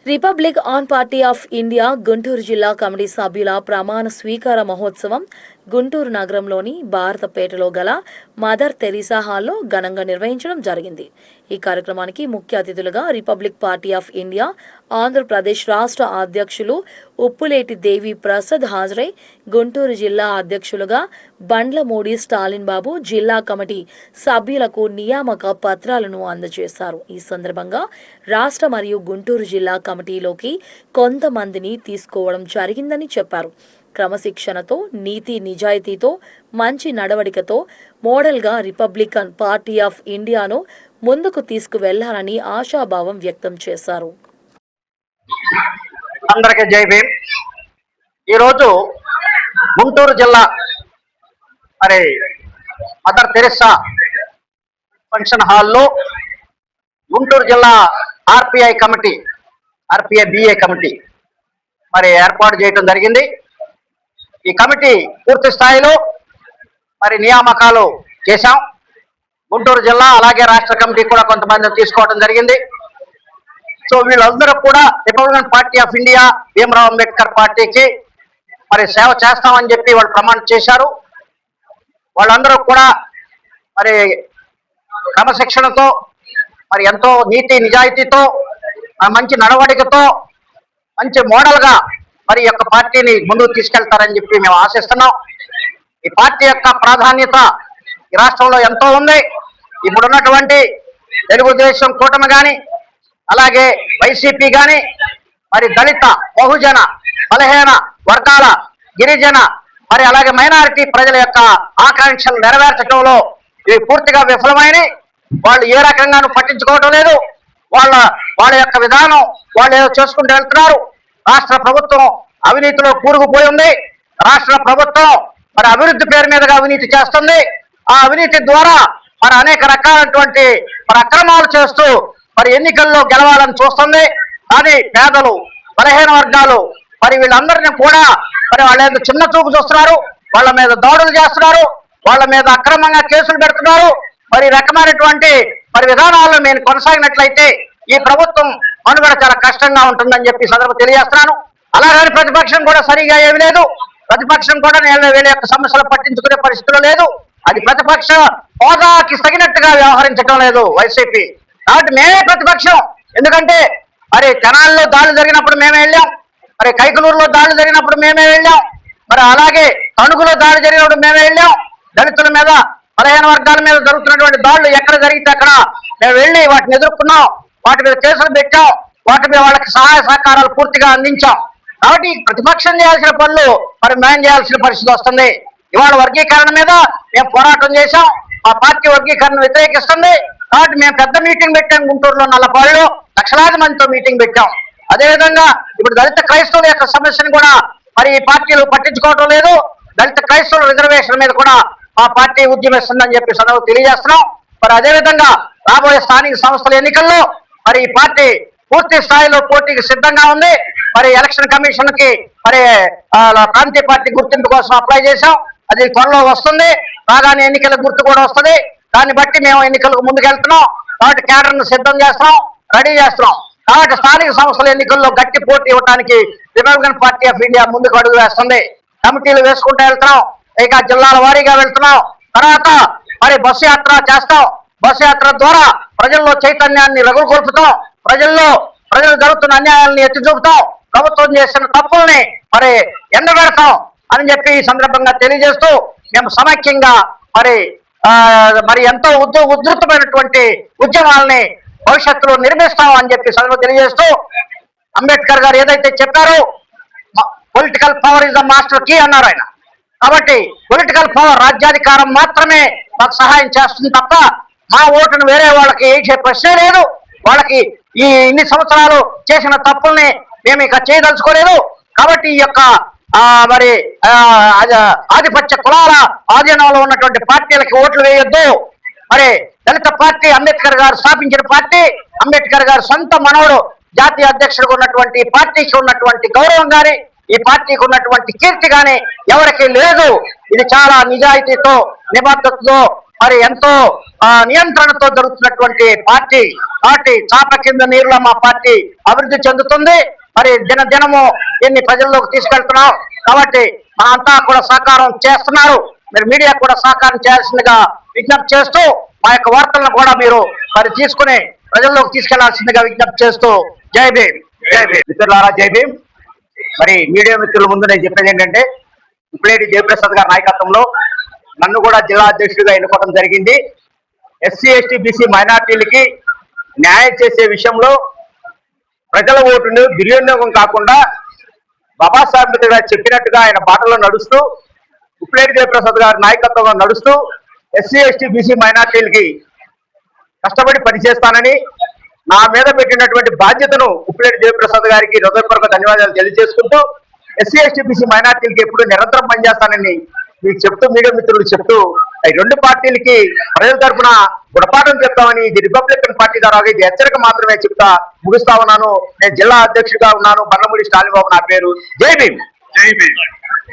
Republic on party of India Guntur జిల్లా committee సభ్యుల ప్రమాణ స్వీకార మహోత్సవం గుంటూరు నగరంలోని భారతపేటలో గల మదర్ తెరీసా హాల్లో ఘనంగా నిర్వహించడం జరిగింది. ఈ కార్యక్రమానికి ముఖ్య అతిథులుగా republic party of India Andhra Pradesh రాష్ట్ర అధ్యక్షులు ఉప్పులేటి దేవి ప్రసాద్ హాజరై గుంటూరు జిల్లా అధ్యక్షులుగా బండ్లమూడి స్టాలిన్ బాబు జిల్లా కమిటీ సభ్యులకు నియామక పత్రాలను అందజేశారు. ఈ సందర్భంగా రాష్ట్ర మరియు గుంటూరు జిల్లా కమిటీలోకి కొంతమందిని తీసుకోవడం జరిగిందని చెప్పారు. క్రమశిక్షణతో, నీతి నిజాయితీతో, మంచి నడవడికతో మోడల్గా రిపబ్లికన్ పార్టీ ఆఫ్ ఇండియాను ముందుకు తీసుకువెళ్లాలని ఆశాభావం వ్యక్తం చేశారు. అందరికీ జై భీమ్. ఈరోజు గుంటూరు జిల్లా మదర్ తెరీసా ఫంక్షన్ హాల్లో గుంటూరు జిల్లా ఆర్పిఐ బిఏ కమిటీ ఏర్పాటు చేయడం జరిగింది. ఈ కమిటీ పూర్తి స్థాయిలో నియామకాలు చేశాం. గుంటూరు జిల్లా అలాగే రాష్ట్ర కమిటీ కూడా కొంతమంది తీసుకోవడం జరిగింది. సో వీళ్ళందరూ కూడా Republican party of India Bhimrao Ambedkar పార్టీకి సేవ చేస్తామని చెప్పి వాళ్ళు ప్రమాణం చేశారు. వాళ్ళందరూ కూడా క్రమశిక్షణతో ఎంతో నీతి నిజాయితీతో మంచి నడవడికతో మంచి మోడల్గా ఈ యొక్క పార్టీని ముందుకు తీసుకెళ్తారని చెప్పి మేము ఆశిస్తున్నాం. ఈ పార్టీ యొక్క ప్రాధాన్యత ఈ రాష్ట్రంలో ఎంతో ఉంది. ఇప్పుడున్నటువంటి తెలుగుదేశం కూటమి కానీ అలాగే వైసీపీ కానీ దళిత, బహుజన, బలహీన వర్గాల, గిరిజన అలాగే మైనారిటీ ప్రజల యొక్క ఆకాంక్షలు నెరవేర్చడంలో ఇవి పూర్తిగా విఫలమైన వాళ్ళు ఏ రకంగానూ పట్టించుకోవడం లేదు. వాళ్ళ యొక్క విధానం వాళ్ళు ఏదో చేసుకుంటూ వెళ్తున్నారు. రాష్ట్ర ప్రభుత్వం అవినీతిలో కూరుకుపోయి ఉంది. రాష్ట్ర ప్రభుత్వం అభివృద్ధి పేరు మీదుగా అవినీతి చేస్తుంది. ఆ అవినీతి ద్వారా అనేక రకాలైనటువంటి అక్రమాలు చేస్తూ ఎన్నికల్లో గెలవాలని చూస్తుంది. కానీ పేదలు, బలహీన వర్గాలు వీళ్ళందరినీ కూడా వాళ్ళ చిన్న చూపు చూస్తున్నారు. వాళ్ళ మీద దాడులు చేస్తున్నారు. వాళ్ళ మీద అక్రమంగా కేసులు పెడుతున్నారు. ఈ రకమైనటువంటి విధానాలను నేను కొనసాగినట్లయితే ఈ ప్రభుత్వం మనుగడ చాలా కష్టంగా ఉంటుందని చెప్పి సందర్భం తెలియజేస్తున్నాను. అలాగని ప్రతిపక్షం కూడా సరిగా ఏమీ లేదు. ప్రతిపక్షం కూడా వీళ్ళ యొక్క సమస్యలు పట్టించుకునే పరిస్థితులు లేదు. అది ప్రతిపక్ష హోదాకి తగినట్టుగా వ్యవహరించడం లేదు వైసీపీ. కాబట్టి మేమే ప్రతిపక్షం. ఎందుకంటే తెనాలిలో దాడులు జరిగినప్పుడు మేమే వెళ్ళాం. కైకలూరులో దాడులు జరిగినప్పుడు మేమే వెళ్ళాం. అలాగే తణుకులో దాడి జరిగినప్పుడు మేమే వెళ్ళాం. దళితుల మీద, బలహీన వర్గాల మీద జరుగుతున్నటువంటి దాడులు ఎక్కడ జరిగితే అక్కడ మేము వెళ్ళి వాటిని ఎదుర్కొన్నాం. వాటి మీద కేసులు పెట్టాం. వాటి మీద వాళ్ళకి సహాయ సహకారాలు పూర్తిగా అందించాం. కాబట్టి ప్రతిపక్షం చేయాల్సిన పనులు మేము చేయాల్సిన పరిస్థితి వస్తుంది. ఇవాళ వర్గీకరణ మీద మేము పోరాటం చేశాం. మా పార్టీ వర్గీకరణ వ్యతిరేకిస్తుంది. కాబట్టి మేము పెద్ద మీటింగ్ పెట్టాం. గుంటూరులో నల్లపాడులో లక్షలాది మందితో మీటింగ్ పెట్టాం. అదేవిధంగా ఇప్పుడు దళిత క్రైస్తవుల యొక్క సమస్యను కూడా ఈ పార్టీలు పట్టించుకోవడం లేదు. దళిత క్రైస్తవుల రిజర్వేషన్ మీద కూడా మా పార్టీ ఉద్యమిస్తుందని చెప్పి సందర్భంగా తెలియజేస్తున్నాం. అదేవిధంగా రాబోయే స్థానిక సంస్థల ఎన్నికల్లో ఈ పార్టీ పూర్తి స్థాయిలో పోటీకి సిద్ధంగా ఉంది. ఎలక్షన్ కమిషన్ కి ప్రాంతీయ పార్టీ గుర్తింపు కోసం అప్లై చేశాం. అది త్వరలో వస్తుంది. రాగానే ఎన్నికల గుర్తు కూడా వస్తుంది. దాన్ని బట్టి మేము ఎన్నికలకు ముందుకెళ్తున్నాం. కాబట్టి క్యాడర్ను సిద్ధం చేస్తున్నాం, రెడీ చేస్తున్నాం. కాబట్టి స్థానిక సంస్థల ఎన్నికల్లో గట్టి పోటీ ఇవ్వడానికి రిపబ్లికన్ పార్టీ ఆఫ్ ఇండియా ముందుకు అడుగు వేస్తుంది. కమిటీలు వేసుకుంటూ వెళ్తున్నాం. ఇక జిల్లాల వారీగా వెళ్తున్నాం. తర్వాత బస్సు యాత్ర చేస్తాం. బస్సు యాత్ర ద్వారా ప్రజల్లో చైతన్యాన్ని రగులుకొల్పుతాం. ప్రజలు జరుగుతున్న అన్యాయాలను ఎత్తి చూపుతాం. ప్రభుత్వం చేసిన తప్పుల్ని ఎండబెడతాం అని చెప్పి ఈ సందర్భంగా తెలియజేస్తూ మేము సమైక్యంగా ఎంతో ఉధృతమైనటువంటి ఉద్యమాలని భవిష్యత్తులో నిర్మిస్తాం అని చెప్పి సందర్భంగా తెలియజేస్తూ అంబేద్కర్ గారు ఏదైతే చెప్పారో political power is the master key అన్నారు ఆయన. కాబట్టి పొలిటికల్ పవర్, రాజ్యాధికారం మాత్రమే మాకు సహాయం చేస్తుంది తప్ప మా ఓటును వేరే వాళ్ళకి వేసే ప్రశ్నే లేదు. వాళ్ళకి ఇన్ని సంవత్సరాలు చేసిన తప్పుల్ని మేము ఇక చేయదలుచుకోలేదు. కాబట్టి ఈ యొక్క ఆధిపత్య కులాల ఆధీనంలో ఉన్నటువంటి పార్టీలకి ఓట్లు వేయొద్దు. దళిత పార్టీ అంబేద్కర్ గారు స్థాపించిన పార్టీ, అంబేద్కర్ గారు సొంత మనవడు జాతీయ అధ్యక్షుడిగా ఉన్నటువంటి పార్టీకి ఉన్నటువంటి గౌరవం గాని, ఈ పార్టీకి ఉన్నటువంటి కీర్తి గాని ఎవరికి లేదు. ఇది చాలా నిజాయితీతో, నిబద్ధతతో మరి ఎంతో నియంత్రణతో జరుగుతున్నటువంటి పార్టీ. కాబట్టి చాప కింద నీరులో మా పార్టీ అభివృద్ధి చెందుతుంది. మరి దినము దీన్ని ప్రజల్లోకి తీసుకెళ్తున్నాం. కాబట్టి మా అంతా కూడా సహకారం చేస్తున్నారు. మీరు మీడియా కూడా సహకారం చేయాల్సిందిగా విజ్ఞప్తి చేస్తూ, మా యొక్క వార్తలను కూడా మీరు మరి తీసుకుని ప్రజల్లోకి తీసుకెళ్లాల్సిందిగా విజ్ఞప్తి చేస్తూ జై భీమ్. జై భీమ్ మిత్రులారా, జై భీమ్. మరి మీడియా మిత్రుల ముందు నేను చెప్పేది ఏంటంటే, ఉప్పిలేటి జయప్రసాద్ గారి నాయకత్వంలో నన్ను కూడా జిల్లా అధ్యక్షుడిగా ఎన్నుకోవడం జరిగింది. ఎస్సీ ఎస్టీ బీసీ మైనార్టీలకి న్యాయం చేసే విషయంలో ప్రజల ఓటును దుర్వినియోగం కాకుండా బాబాసాహెబ్ అంబేద్కర్ గారు చెప్పినట్టుగా ఆయన బాటలో నడుస్తూ, ఉప్పిలేటి జయప్రసాద్ గారి నాయకత్వంలో నడుస్తూ ఎస్సీ ఎస్టీ బీసీ మైనార్టీలకి కష్టపడి పనిచేస్తానని, నా మీద పెట్టినటువంటి బాధ్యతను ఉప్పిలేటి జయప్రసాద్ గారికి హృదయపూర్వక ధన్యవాదాలు తెలియజేసుకుంటూ, ఎస్సీ ఎస్టీ బీసీ మైనార్టీలకి ఎప్పుడు నిరంతరం పనిచేస్తానని మీకు చెప్తూ, మీడియా మిత్రులు చెప్తూ, ఈ రెండు పార్టీలకి ప్రజల తరఫున గుణపాఠం చెప్తామని, ఇది రిపబ్లికన్ పార్టీ ద్వారా ఇది హెచ్చరిక మాత్రమే చెప్తా ముగిస్తా ఉన్నాను. నేను జిల్లా అధ్యక్షుడిగా ఉన్నాను. బండ్లమూడి స్టాలిన్ బాబు నా పేరు. జై భీమ్. జై భీమ్.